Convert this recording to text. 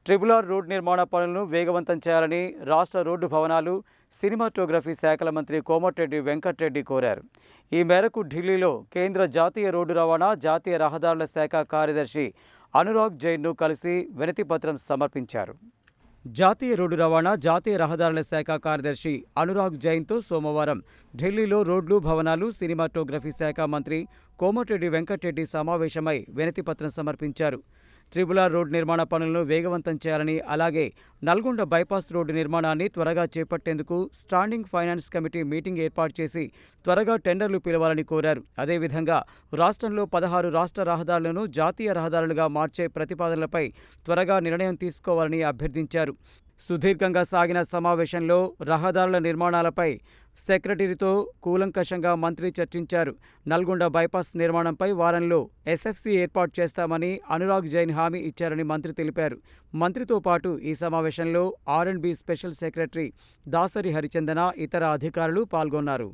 Triple R road నిర్మాణ పనులను వేగవంతం చేయాలని రాష్ట్ర రోడ్డు భవనాలు, సినిమాటోగ్రఫీ శాఖల మంత్రి కోమటిరెడ్డి వెంకటరెడ్డి కోరారు. ఈ మేరకు ఢిల్లీలో కేంద్ర జాతీయ రోడ్డు రవాణా, జాతీయ రహదారుల శాఖ కార్యదర్శి అనురాగ్ జైన్ను కలిసి వినతిపత్రం సమర్పించారు. జాతీయ రోడ్డు రవాణా, జాతీయ రహదారుల శాఖ కార్యదర్శి అనురాగ్ జైన్తో సోమవారం ఢిల్లీలో రోడ్లు, భవనాలు, సినిమాటోగ్రఫీ శాఖ మంత్రి కోమటిరెడ్డి వెంకటరెడ్డి సమావేశమై వినతిపత్రం సమర్పించారు. ట్రిపుల్ ఆర్ రోడ్డు నిర్మాణ పనులను వేగవంతం చేయాలని, అలాగే నల్గొండ బైపాస్ రోడ్డు నిర్మాణాన్ని త్వరగా చేపట్టేందుకు స్టాండింగ్ ఫైనాన్స్ కమిటీ మీటింగ్ ఏర్పాటు చేసి త్వరగా టెండర్లు పిలవాలని కోరారు. అదేవిధంగా రాష్ట్రంలో 16 రాష్ట్ర రహదారులను జాతీయ రహదారులుగా మార్చే ప్రతిపాదనలపై త్వరగా నిర్ణయం తీసుకోవాలని అభ్యర్థించారు. సుదీర్ఘంగా సాగిన సమావేశంలో రహదారుల నిర్మాణాలపై సెక్రటరీతో కూలంకషంగా మంత్రి చర్చించారు. నల్గొండ బైపాస్ నిర్మాణంపై వారంలో ఎస్ఎఫ్సి ఏర్పాటు చేస్తామని అనురాగ్ జైన్ హామీ ఇచ్చారని మంత్రి తెలిపారు. మంత్రితో పాటు ఈ సమావేశంలో ఆర్&బి స్పెషల్ సెక్రటరీ దాసరి హరిచందన, ఇతర అధికారులు పాల్గొన్నారు.